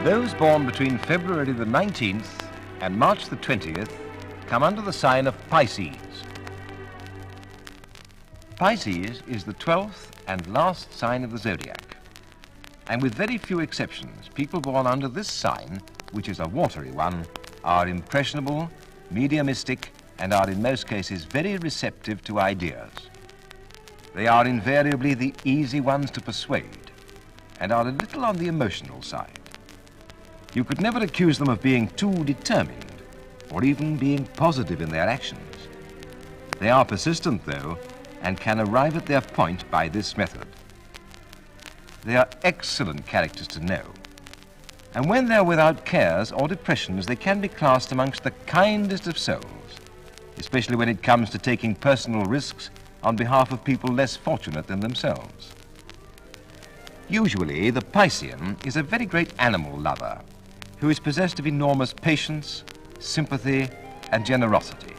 Those born between February the 19th and March the 20th come under the sign of Pisces. Pisces is the 12th and last sign of the zodiac. And with very few exceptions, people born under this sign, which is a watery one, are impressionable, mediumistic, and are in most cases very receptive to ideas. They are invariably the easy ones to persuade and are a little on the emotional side. You could never accuse them of being too determined or even being positive in their actions. They are persistent, though, and can arrive at their point by this method. They are excellent characters to know, and when they're without cares or depressions, they can be classed amongst the kindest of souls, especially when it comes to taking personal risks on behalf of people less fortunate than themselves. Usually, the Piscean is a very great animal lover who is possessed of enormous patience, sympathy, and generosity.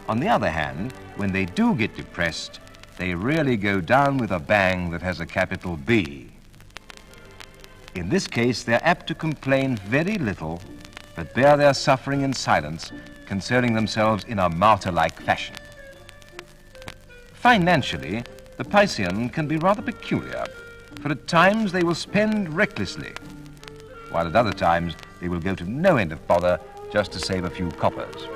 On the other hand, when they do get depressed, they really go down with a bang that has a capital B. In this case, they're apt to complain very little, but bear their suffering in silence, concerning themselves in a martyr-like fashion. Financially, the Piscean can be rather peculiar, for at times they will spend recklessly, while at other times they will go to no end of bother just to save a few coppers.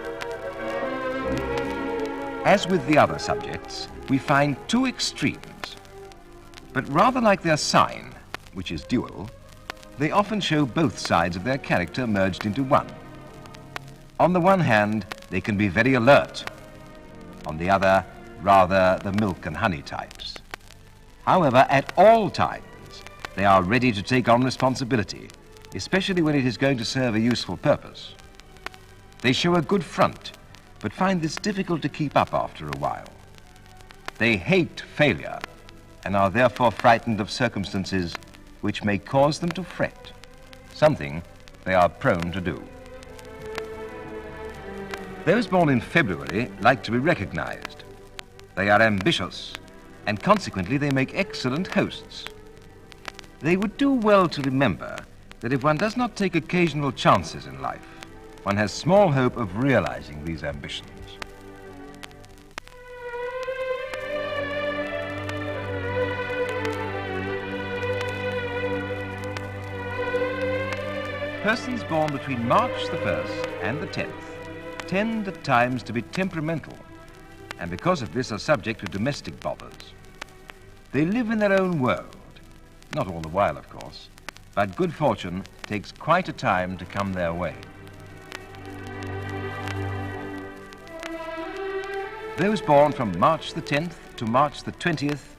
As with the other subjects, we find two extremes, but rather like their sign, which is dual, they often show both sides of their character merged into one. On the one hand, they can be very alert. On the other, rather the milk and honey types. However, at all times, they are ready to take on responsibility, especially when it is going to serve a useful purpose. They show a good front, but find this difficult to keep up after a while. They hate failure and are therefore frightened of circumstances which may cause them to fret, something they are prone to do. Those born in February like to be recognized. They are ambitious, and consequently they make excellent hosts. They would do well to remember that if one does not take occasional chances in life, one has small hope of realizing these ambitions. Persons born between March the 1st and the 10th tend at times to be temperamental, and because of this are subject to domestic bothers. They live in their own world, not all the while, of course, but good fortune takes quite a time to come their way. Those born from March the 10th to March the 20th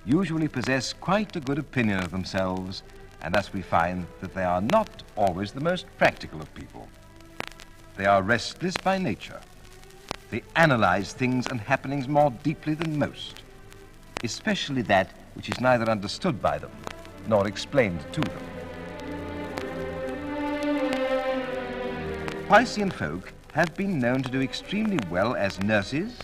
usually possess quite a good opinion of themselves, and thus we find that they are not always the most practical of people. They are restless by nature. They analyze things and happenings more deeply than most, especially that which is neither understood by them nor explained to them. Piscean folk have been known to do extremely well as nurses,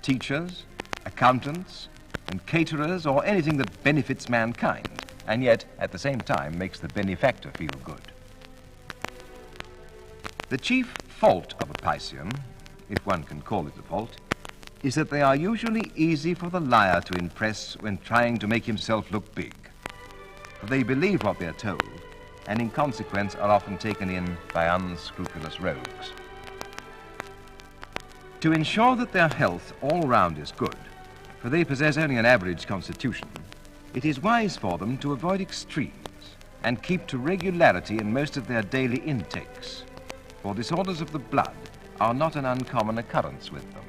teachers, accountants, and caterers, or anything that benefits mankind, and yet at the same time makes the benefactor feel good. The chief fault of a Piscean, if one can call it a fault, is that they are usually easy for the liar to impress when trying to make himself look big. For they believe what they're told, and in consequence are often taken in by unscrupulous rogues. To ensure that their health all round is good, for they possess only an average constitution, it is wise for them to avoid extremes and keep to regularity in most of their daily intakes, for disorders of the blood are not an uncommon occurrence with them.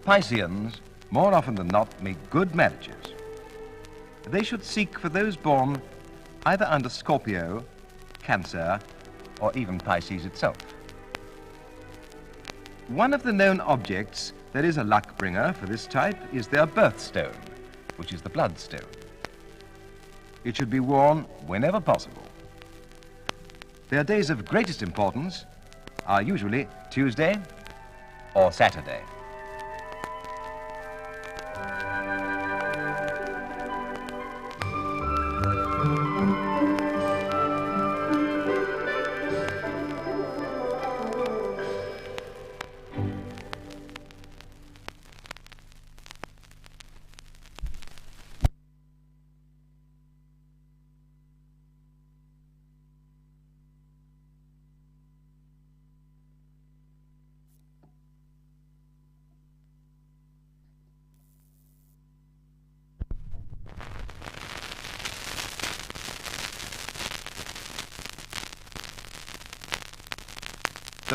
Pisceans, more often than not, make good marriages. They should seek for those born either under Scorpio, Cancer, or even Pisces itself. One of the known objects that is a luck bringer for this type is their birthstone, which is the bloodstone. It should be worn whenever possible. Their days of greatest importance are usually Tuesday or Saturday.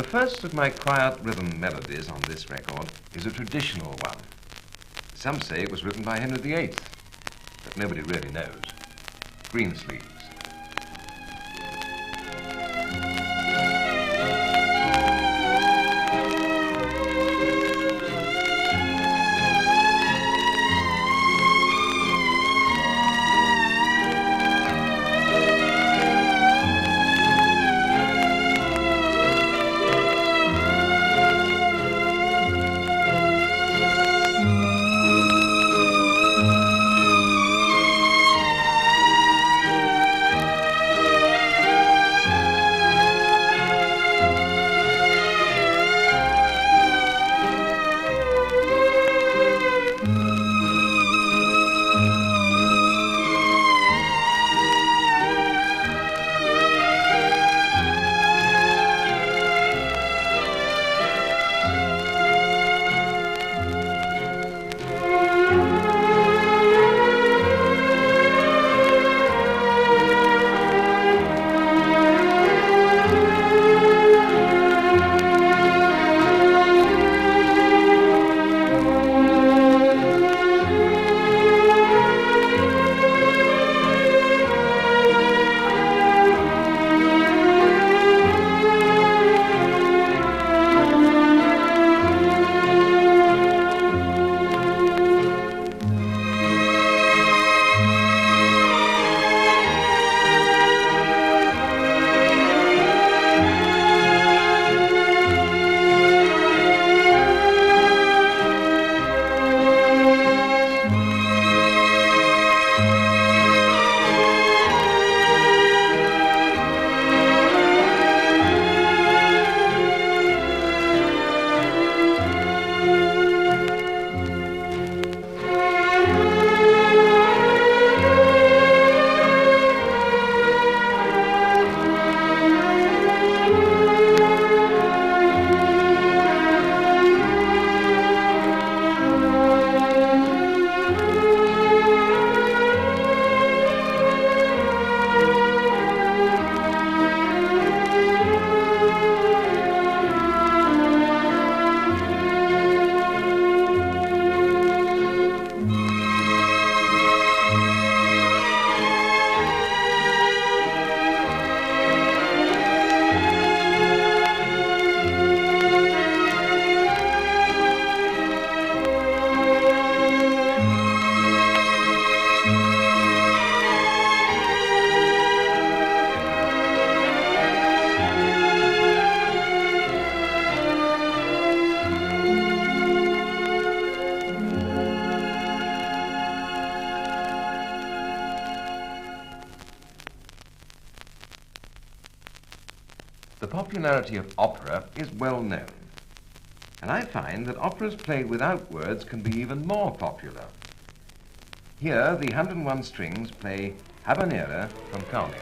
The first of my quiet rhythm melodies on this record is a traditional one. Some say it was written by Henry VIII, but nobody really knows. Greensleeves. The popularity of opera is well known, and I find that operas played without words can be even more popular. Here, the 101 strings play Habanera from Carmen.